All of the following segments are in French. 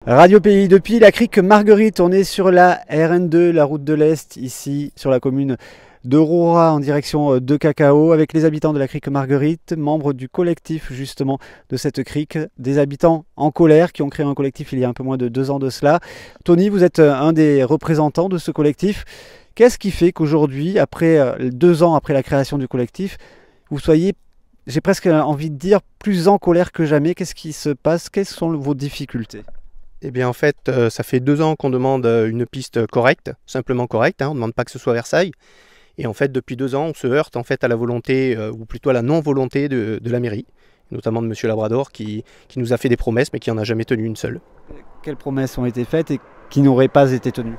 Radio Pays depuis la crique Marguerite, on est sur la RN2, la route de l'Est, ici sur la commune de Roura en direction de Cacao, avec les habitants de la crique Marguerite, membres du collectif justement de cette crique, des habitants en colère qui ont créé un collectif il y a un peu moins de 2 ans de cela. Tony, vous êtes un des représentants de ce collectif. Qu'est-ce qui fait qu'aujourd'hui, après 2 ans après la création du collectif, vous soyez, j'ai presque envie de dire, plus en colère que jamais? Qu'est-ce qui se passe? Quelles sont vos difficultés? Eh bien en fait, ça fait 2 ans qu'on demande une piste correcte, simplement correcte, on ne demande pas que ce soit Versailles. Et en fait, depuis 2 ans, on se heurte en fait à la volonté, ou plutôt à la non-volonté de la mairie, notamment de Monsieur Labrador, qui nous a fait des promesses, mais qui n'en a jamais tenu une seule. Quelles promesses ont été faites et qui n'auraient pas été tenues?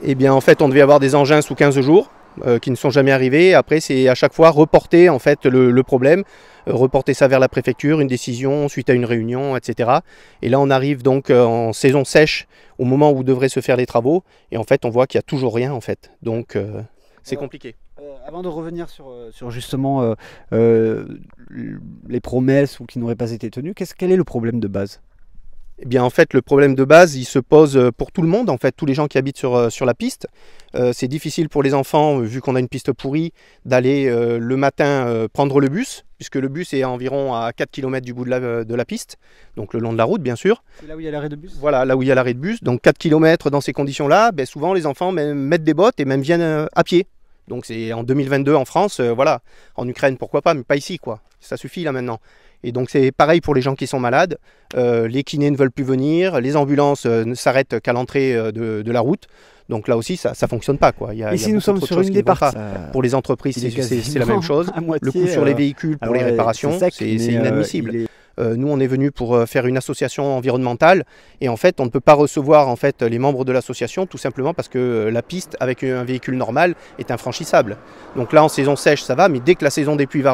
Eh bien en fait, on devait avoir des engins sous 15 jours, qui ne sont jamais arrivés. Après, c'est à chaque fois reporter en fait le problème, reporter ça vers la préfecture, une décision suite à une réunion, etc. Et là, on arrive donc en saison sèche, au moment où devraient se faire les travaux, et en fait, on voit qu'il n'y a toujours rien en fait. Donc, c'est compliqué. Avant de revenir sur justement les promesses ou qui n'auraient pas été tenues, quel est le problème de base? Eh bien en fait le problème de base il se pose pour tout le monde, en fait tous les gens qui habitent sur la piste. C'est difficile pour les enfants, vu qu'on a une piste pourrie, d'aller le matin prendre le bus, puisque le bus est environ à 4 km du bout de la piste, donc le long de la route bien sûr. C'est là où il y a l'arrêt de bus? Voilà, là où il y a l'arrêt de bus, donc 4 km dans ces conditions-là, ben, souvent les enfants mettent des bottes et même viennent à pied. Donc c'est en 2022 en France, voilà. En Ukraine pourquoi pas, mais pas ici quoi, ça suffit là maintenant. Et donc c'est pareil pour les gens qui sont malades, les kinés ne veulent plus venir, les ambulances ne s'arrêtent qu'à l'entrée de la route. Donc là aussi ça ne fonctionne pas quoi. Ici nous sommes sur une des parties. Pour les entreprises c'est la même chose. Le coût sur les véhicules pour les réparations, c'est inadmissible. Nous on est venu pour faire une association environnementale et en fait on ne peut pas recevoir en fait les membres de l'association tout simplement parce que la piste avec un véhicule normal est infranchissable. Donc là en saison sèche ça va, mais dès que la saison des pluies va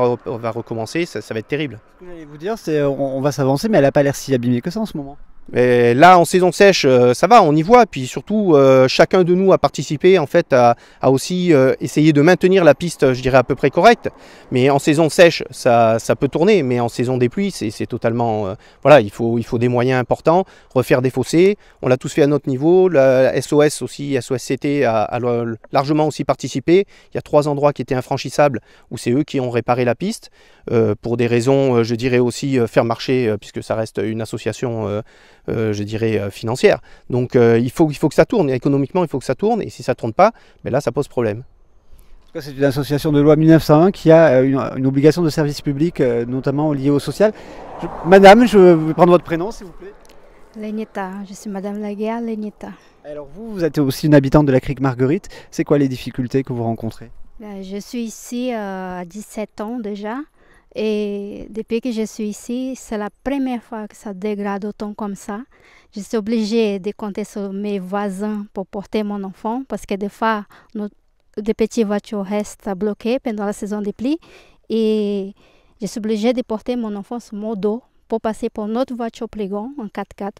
recommencer, ça va être terrible. Ce que j'allais vous dire, c'est on va s'avancer, mais elle n'a pas l'air si abîmée que ça en ce moment. Mais là en saison sèche ça va, on y voit, puis surtout chacun de nous a participé en fait à aussi essayer de maintenir la piste, je dirais à peu près correcte, mais en saison sèche ça peut tourner, mais en saison des pluies c'est totalement voilà, il faut des moyens importants, refaire des fossés, on l'a tous fait à notre niveau, la SOS aussi, SOSCT a largement aussi participé. Il y a 3 endroits qui étaient infranchissables où c'est eux qui ont réparé la piste pour des raisons je dirais aussi faire marcher puisque ça reste une association je dirais financière. Donc il faut que ça tourne, économiquement il faut que ça tourne, et si ça ne tourne pas, ben là ça pose problème. C'est une association de loi 1901 qui a une obligation de service public, notamment liée au social. Madame, je vais prendre votre prénom s'il vous plaît. Lenita, je suis Madame Laguerre Lenita. Alors vous êtes aussi une habitante de la crique Marguerite. C'est quoi les difficultés que vous rencontrez? Je suis ici à 17 ans déjà. Et depuis que je suis ici, c'est la première fois que ça dégrade autant comme ça. Je suis obligée de compter sur mes voisins pour porter mon enfant parce que des fois, des petites voitures restent bloquées pendant la saison des pluies. Et je suis obligée de porter mon enfant sur mon dos pour passer pour notre voiture plus grande en 4x4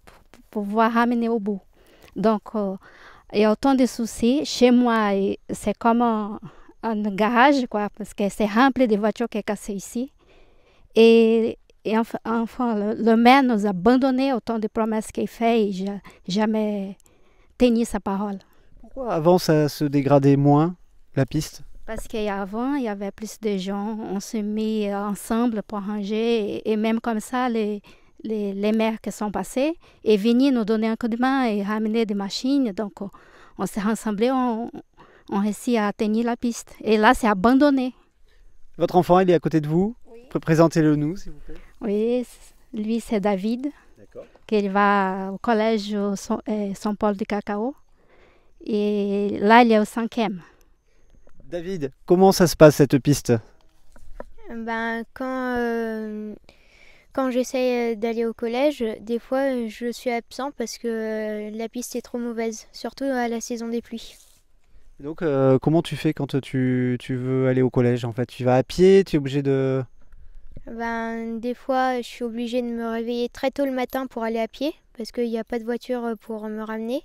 pour pouvoir ramener au bout. Donc, il y a autant de soucis. Chez moi, c'est comme un garage, quoi, parce que c'est rempli de voitures qui sont cassées ici. Et enfin, le maire nous a abandonné autant de promesses qu'il fait et jamais tenu sa parole. Pourquoi avant ça se dégradait moins, la piste? Parce qu'avant, il y avait plus de gens, on s'est mis ensemble pour ranger et même comme ça, les maires qui sont passés est venus nous donner un coup de main et ramener des machines. Donc, on s'est rassemblés, on réussit à tenir la piste. Et là, c'est abandonné. Votre enfant, il est à côté de vous? Oui. Présentez-le nous, s'il vous plaît. Oui, lui, c'est David. D'accord. Qu'il va au collège Saint-Paul de Cacao. Et là, il est au 5e. David, comment ça se passe cette piste? Quand j'essaie d'aller au collège, des fois je suis absent parce que la piste est trop mauvaise, surtout à la saison des pluies. Donc comment tu fais quand tu veux aller au collège en fait? Tu vas à pied, tu es obligé de... Des fois je suis obligée de me réveiller très tôt le matin pour aller à pied parce qu'il n'y a pas de voiture pour me ramener.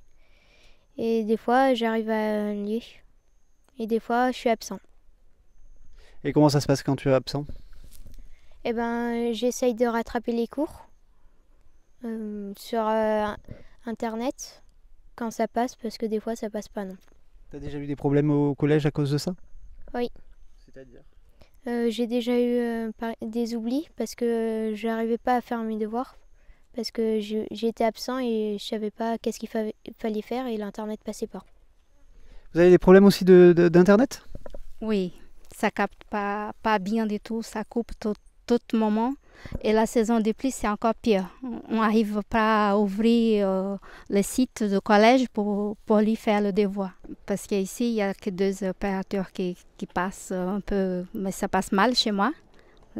Et des fois j'arrive à aller. Et des fois je suis absent. Et comment ça se passe quand tu es absent? J'essaye de rattraper les cours sur Internet quand ça passe, parce que des fois ça passe pas non. Tu as déjà eu des problèmes au collège à cause de ça? Oui. C'est-à-dire? J'ai déjà eu des oublis parce que je n'arrivais pas à faire mes devoirs. Parce que j'étais absent et je savais pas qu'est-ce qu'il fallait faire et l'internet passait pas. Vous avez des problèmes aussi d'internet? Oui, ça capte pas bien du tout, ça coupe tout moment. Et la saison de pluie, c'est encore pire. On n'arrive pas à ouvrir le site du collège pour lui faire le devoir. Parce qu'ici, il n'y a que 2 opérateurs qui passent un peu, mais ça passe mal chez moi.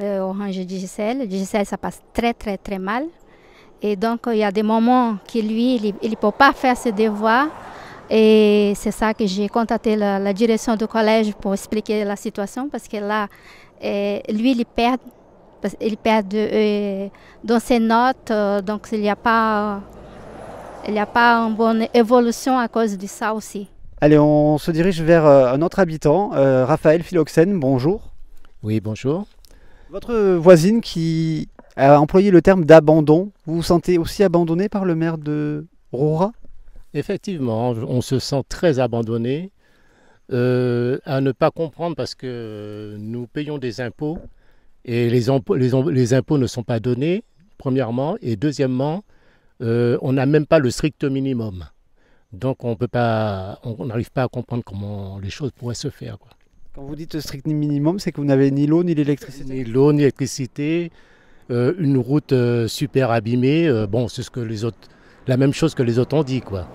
Orange et Digicel. Le Digicel, ça passe très, très, très mal. Et donc, il y a des moments que lui, il ne peut pas faire ses devoirs. Et c'est ça que j'ai contacté la direction du collège pour expliquer la situation. Parce que là, lui, il perd dans ses notes. Donc, il n'y a pas une bonne évolution à cause de ça aussi. Allez, on se dirige vers un autre habitant, Raphaël Philoxène, bonjour. Oui, bonjour. Votre voisine qui a employé le terme d'abandon, vous vous sentez aussi abandonné par le maire de Roura? Effectivement, on se sent très abandonné, à ne pas comprendre parce que nous payons des impôts et les impôts ne sont pas donnés, premièrement, et deuxièmement, on n'a même pas le strict minimum. Donc on n'arrive pas à comprendre comment les choses pourraient se faire, quoi. Quand vous dites strict minimum, c'est que vous n'avez ni l'eau ni l'électricité? Ni l'eau, ni l'électricité, une route super abîmée, bon, c'est la même chose que les autres ont dit, quoi.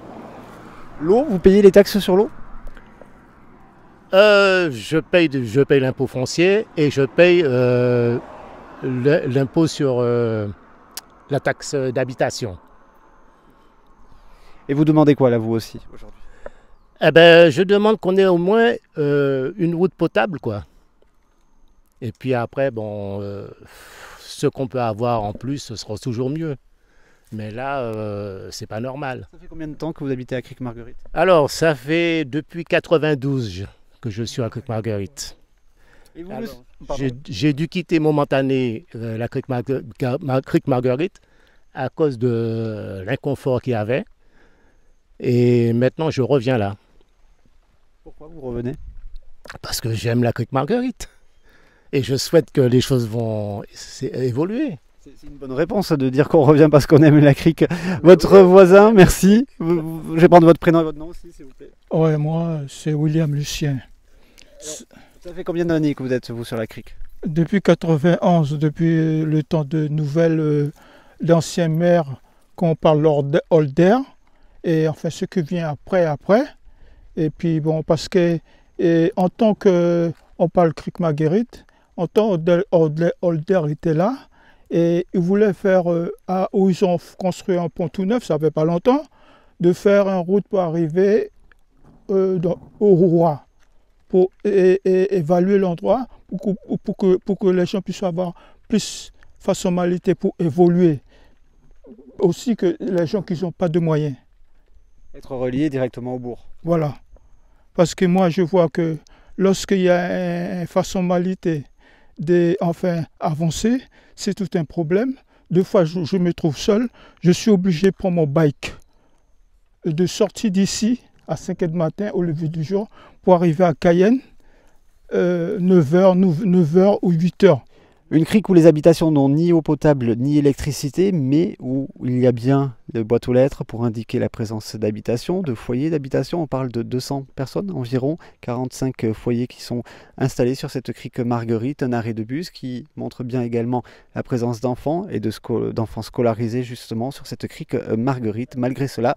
L'eau, vous payez les taxes sur l'eau? Je paye l'impôt foncier et je paye l'impôt sur la taxe d'habitation. Et vous demandez quoi là, vous aussi, aujourd'hui? Eh ben, je demande qu'on ait au moins une route potable, quoi. Et puis après, bon, ce qu'on peut avoir en plus, ce sera toujours mieux. Mais là, c'est pas normal. Ça fait combien de temps que vous habitez à Crique-Marguerite? Alors, ça fait depuis 92 que je suis à Crique-Marguerite. Et vous, j'ai dû quitter momentanément la Crique-Marguerite à cause de l'inconfort qu'il y avait. Et maintenant, je reviens là. Pourquoi vous revenez? Parce que j'aime la Crique-Marguerite. Et je souhaite que les choses vont évoluer. C'est une bonne réponse de dire qu'on revient parce qu'on aime la crique. Votre voisin, merci. Je vais prendre votre prénom et votre nom aussi, s'il vous plaît. Ouais, moi, c'est William Lucien. Ça fait combien d'années que vous êtes, vous, sur la crique? Depuis 91, depuis le temps de nouvelles, l'ancien maire, qu'on parle Holder, et enfin ce qui vient après. Et puis bon, parce que en tant que, on parle Crique-Marguerite, en tant que Holder était là, et ils voulaient faire, où ils ont construit un pont tout neuf, ça fait pas longtemps, de faire une route pour arriver au Roura, pour évaluer l'endroit, pour que les gens puissent avoir plus de facilité pour évoluer. Aussi que les gens qui n'ont pas de moyens. Être relié directement au bourg. Voilà. Parce que moi, je vois que lorsqu'il y a une facilité avancer, c'est tout un problème. Deux fois, je me trouve seul. Je suis obligé de prendre mon bike, de sortir d'ici à 5h du matin au lever du jour pour arriver à Cayenne, 9h ou 8h. Une crique où les habitations n'ont ni eau potable ni électricité, mais où il y a bien de boîte aux lettres pour indiquer la présence d'habitation, de foyers d'habitation. On parle de 200 personnes environ, 45 foyers qui sont installés sur cette crique Marguerite, un arrêt de bus qui montre bien également la présence d'enfants et d'enfants scolarisés justement sur cette crique Marguerite. Malgré cela,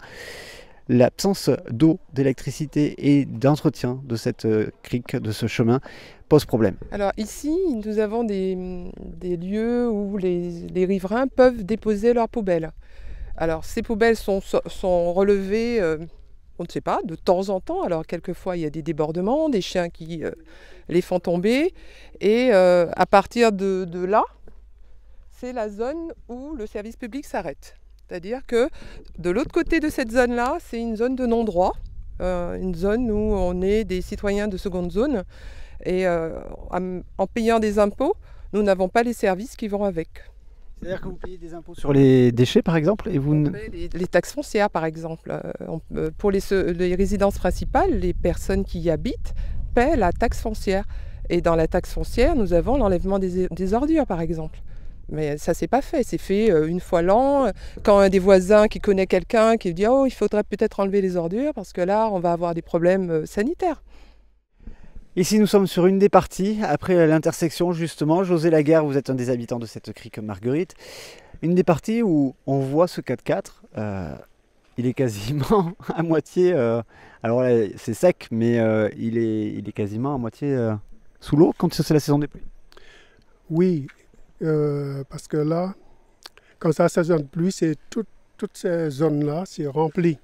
l'absence d'eau, d'électricité et d'entretien de cette crique, de ce chemin, pose problème. Alors ici, nous avons des lieux où les riverains peuvent déposer leurs poubelles. Alors ces poubelles sont relevées, on ne sait pas, de temps en temps. Alors quelquefois il y a des débordements, des chiens qui les font tomber. Et à partir de là, c'est la zone où le service public s'arrête. C'est-à-dire que de l'autre côté de cette zone-là, c'est une zone de non-droit, une zone où on est des citoyens de seconde zone. Et en payant des impôts, nous n'avons pas les services qui vont avec. C'est-à-dire que vous payez des impôts sur les déchets, par exemple, et vous... On paie les taxes foncières, par exemple. Pour les résidences principales, les personnes qui y habitent paient la taxe foncière. Et dans la taxe foncière, nous avons l'enlèvement des ordures, par exemple. Mais ça, c'est pas fait. C'est fait une fois l'an. Quand un des voisins qui connaît quelqu'un qui dit « Oh, il faudrait peut-être enlever les ordures parce que là, on va avoir des problèmes sanitaires ». Ici, nous sommes sur une des parties, après l'intersection, justement. José Laguerre, vous êtes un des habitants de cette crique Marguerite. Une des parties où on voit ce 4x4. Il est quasiment à moitié... alors là, c'est sec, mais il est quasiment à moitié sous l'eau quand c'est la saison des pluies. Oui, parce que là, quand c'est la saison de pluie, c'est toutes ces zones-là, c'est rempli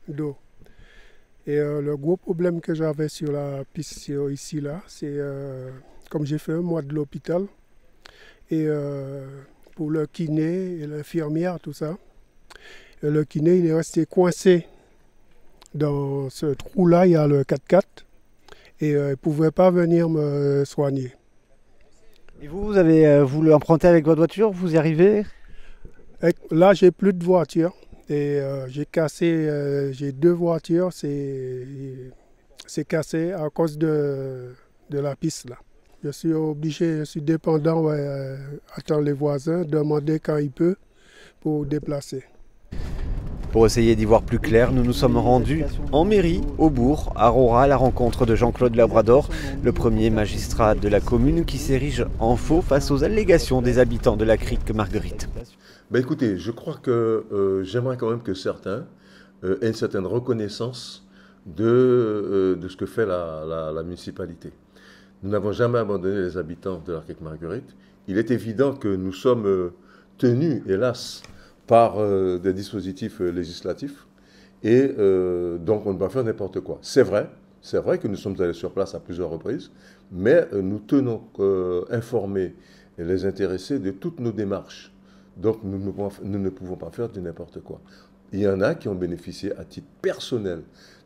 d'eau. Et le gros problème que j'avais sur la piste ici, là, c'est comme j'ai fait un mois de l'hôpital, et pour le kiné et l'infirmière, tout ça, et le kiné, il est resté coincé dans ce trou-là, il y a le 4x4, et il ne pouvait pas venir me soigner. Et vous avez voulu emprunter avec votre voiture, vous y arrivez? Là, j'ai plus de voiture. Et j'ai cassé, j'ai 2 voitures, c'est cassé à cause de la piste là. Je suis obligé, je suis dépendant, attendre les voisins, demander quand il peut pour déplacer. Pour essayer d'y voir plus clair, nous nous sommes rendus en mairie, au bourg, à Roura, à la rencontre de Jean-Claude Labrador, le premier magistrat de la commune qui s'érige en faux face aux allégations des habitants de la crique Marguerite. Ben écoutez, je crois que j'aimerais quand même que certains aient une certaine reconnaissance de ce que fait la municipalité. Nous n'avons jamais abandonné les habitants de la crique Marguerite. Il est évident que nous sommes tenus, hélas, par des dispositifs législatifs et donc on ne peut pas faire n'importe quoi. C'est vrai que nous sommes allés sur place à plusieurs reprises, mais nous tenons informer les intéressés de toutes nos démarches. Donc nous ne pouvons pas faire de n'importe quoi. Il y en a qui ont bénéficié à titre personnel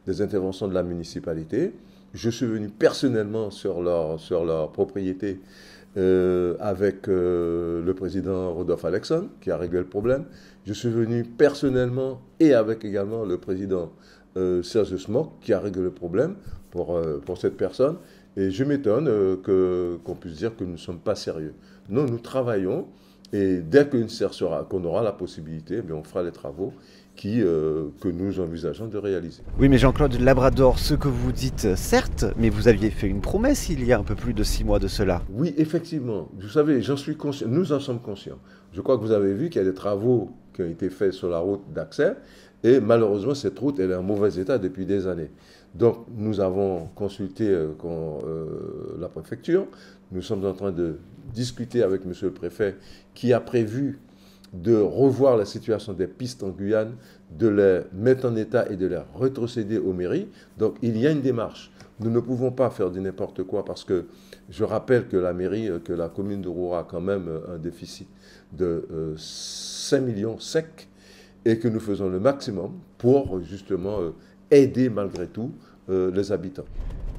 des interventions de la municipalité. Je suis venu personnellement sur leur propriété avec le président Rodolphe Alexandre qui a réglé le problème. Je suis venu personnellement et avec également le président Serge Smock qui a réglé le problème pour cette personne. Et je m'étonne qu'on puisse dire que nous ne sommes pas sérieux. Non, nous travaillons. Et dès qu'on aura la possibilité, on fera les travaux que nous envisageons de réaliser. Oui, mais Jean-Claude Labrador, ce que vous dites, certes, mais vous aviez fait une promesse il y a un peu plus de 6 mois de cela. Oui, effectivement. Vous savez, j'en suis conscient. Nous en sommes conscients. Je crois que vous avez vu qu'il y a des travaux qui ont été faits sur la route d'accès. Et malheureusement, cette route, elle est en mauvais état depuis des années. Donc, nous avons consulté la préfecture. Nous sommes en train de discuter avec M. le préfet qui a prévu de revoir la situation des pistes en Guyane, de les mettre en état et de les rétrocéder aux mairies. Donc, il y a une démarche. Nous ne pouvons pas faire de n'importe quoi parce que je rappelle que la mairie, que la commune de Roura a quand même un déficit de 5 millions secs et que nous faisons le maximum pour justement aider malgré tout les habitants.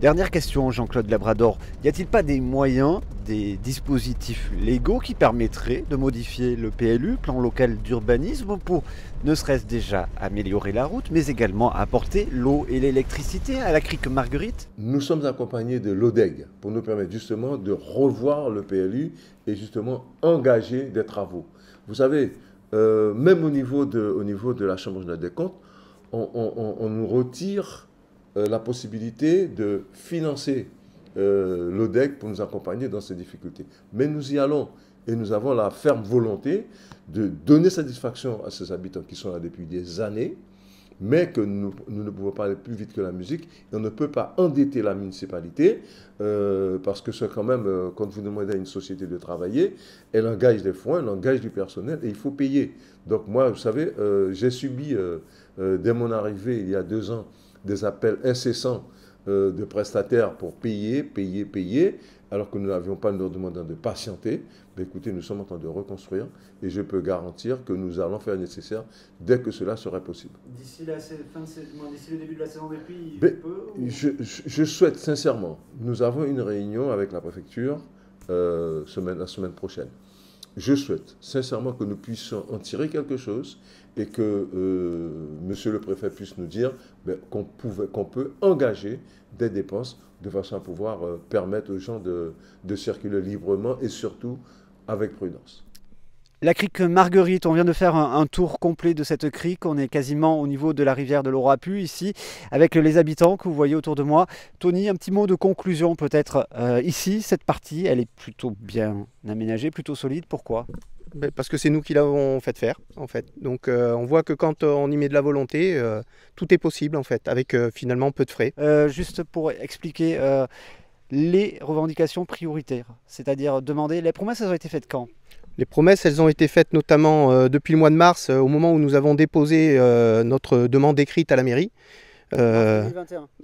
Dernière question, Jean-Claude Labrador. Y a-t-il pas des moyens, des dispositifs légaux qui permettraient de modifier le PLU, plan local d'urbanisme, pour ne serait-ce déjà améliorer la route, mais également apporter l'eau et l'électricité à la crique Marguerite? Nous sommes accompagnés de l'ODEG pour nous permettre justement de revoir le PLU et justement engager des travaux. Vous savez, même au niveau de la Chambre nationale des comptes, on nous retire la possibilité de financer l'ODEC pour nous accompagner dans ces difficultés. Mais nous y allons et nous avons la ferme volonté de donner satisfaction à ces habitants qui sont là depuis des années, mais que nous ne pouvons pas aller plus vite que la musique. Et on ne peut pas endetter la municipalité parce que c'est quand même, quand vous demandez à une société de travailler, elle engage des fonds, elle engage du personnel et il faut payer. Donc moi, vous savez, j'ai subi, dès mon arrivée il y a 2 ans, des appels incessants de prestataires pour payer, alors que nous n'avions pas nous demandant de patienter. Mais écoutez, nous sommes en train de reconstruire et je peux garantir que nous allons faire le nécessaire dès que cela serait possible. D'ici le début de la saison des pluies, je souhaite sincèrement, nous avons une réunion avec la préfecture la semaine prochaine. je souhaite sincèrement que nous puissions en tirer quelque chose et que Monsieur le Préfet puisse nous dire qu'on peut engager des dépenses de façon à pouvoir permettre aux gens de circuler librement et surtout avec prudence. La crique Marguerite, on vient de faire un tour complet de cette crique. On est quasiment au niveau de la rivière de l'Aurapu ici, avec les habitants que vous voyez autour de moi. Tony, un petit mot de conclusion peut-être. Ici, cette partie, elle est plutôt bien aménagée, plutôt solide. Pourquoi ? Parce que c'est nous qui l'avons fait faire, en fait. Donc on voit que quand on y met de la volonté, tout est possible, en fait, avec finalement peu de frais. Juste pour expliquer les revendications prioritaires, c'est-à-dire demander... Les promesses, elles ont été faites quand ? Les promesses, elles ont été faites notamment depuis le mois de mars, au moment où nous avons déposé notre demande écrite à la mairie.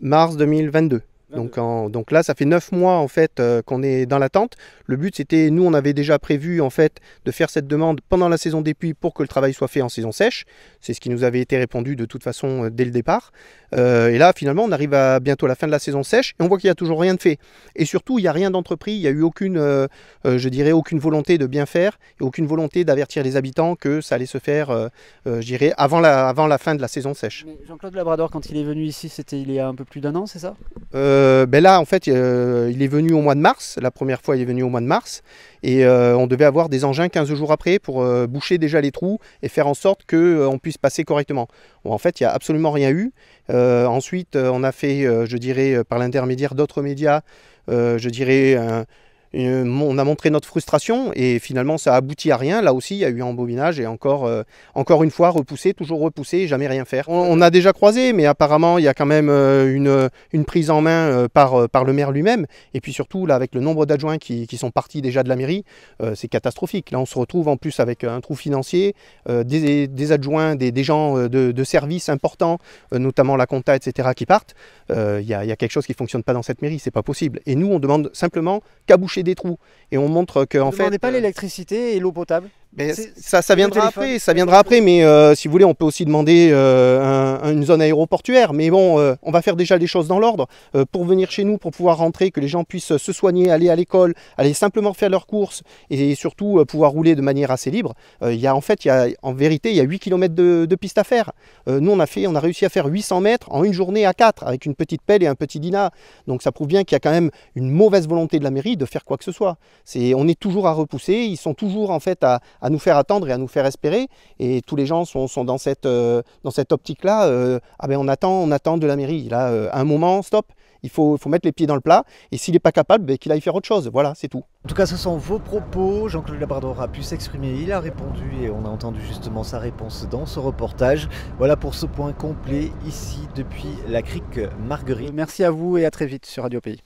Mars 2022. Donc là, ça fait 9 mois en fait qu'on est dans l'attente. Le but, c'était, nous, on avait déjà prévu en fait de faire cette demande pendant la saison des pluies pour que le travail soit fait en saison sèche. C'est ce qui nous avait été répondu de toute façon dès le départ. Et là, finalement, on arrive à bientôt la fin de la saison sèche et on voit qu'il n'y a toujours rien de fait. Et surtout, il n'y a rien d'entrepris. Il n'y a eu aucune, je dirais, aucune volonté de bien faire et aucune volonté d'avertir les habitants que ça allait se faire, je dirais, avant la fin de la saison sèche. Mais Jean-Claude Labrador, quand il est venu ici, c'était il y a un peu plus d'1 an, c'est ça ? Là, en fait, il est venu au mois de mars. La première fois, il est venu au mois de mars. Et on devait avoir des engins 15 jours après pour boucher déjà les trous et faire en sorte qu'on puisse passer correctement. Bon, en fait, il n'y a absolument rien eu. Ensuite, on a fait, je dirais, par l'intermédiaire d'autres médias, je dirais... on a montré notre frustration et finalement ça a abouti à rien. Là aussi il y a eu un embobinage et encore une fois repoussé, toujours repoussé et jamais rien faire. On a déjà croisé mais apparemment il y a quand même une prise en main par le maire lui-même et puis surtout là avec le nombre d'adjoints qui sont partis déjà de la mairie, c'est catastrophique. Là on se retrouve en plus avec un trou financier, des adjoints, des gens de services importants, notamment la compta etc. qui partent. Il y a quelque chose qui ne fonctionne pas dans cette mairie, c'est pas possible. Et nous on demande simplement qu'à boucher des trous et on montre que en fait. Vous ne demandez pas l'électricité et l'eau potable ? Ça viendra après, mais si vous voulez, on peut aussi demander une zone aéroportuaire. Mais bon, on va faire déjà les choses dans l'ordre pour venir chez nous, pour pouvoir rentrer, que les gens puissent se soigner, aller à l'école, aller simplement faire leurs courses et surtout pouvoir rouler de manière assez libre. En vérité, il y a 8 km de piste à faire. Nous, on a réussi à faire 800 mètres en une journée à 4 avec une petite pelle et un petit dina. Donc ça prouve bien qu'il y a quand même une mauvaise volonté de la mairie de faire quoi que ce soit. On est toujours à repousser, ils sont toujours en fait à nous faire attendre et à nous faire espérer. Et tous les gens sont dans cette optique-là. On attend de la mairie. Là, à un moment, stop, il faut mettre les pieds dans le plat. Et s'il n'est pas capable, qu'il aille faire autre chose. Voilà, c'est tout. En tout cas, ce sont vos propos. Jean-Claude Labrador a pu s'exprimer, il a répondu et on a entendu justement sa réponse dans ce reportage. Voilà pour ce point complet ici depuis la crique Marguerite. Merci à vous et à très vite sur Radio Pays.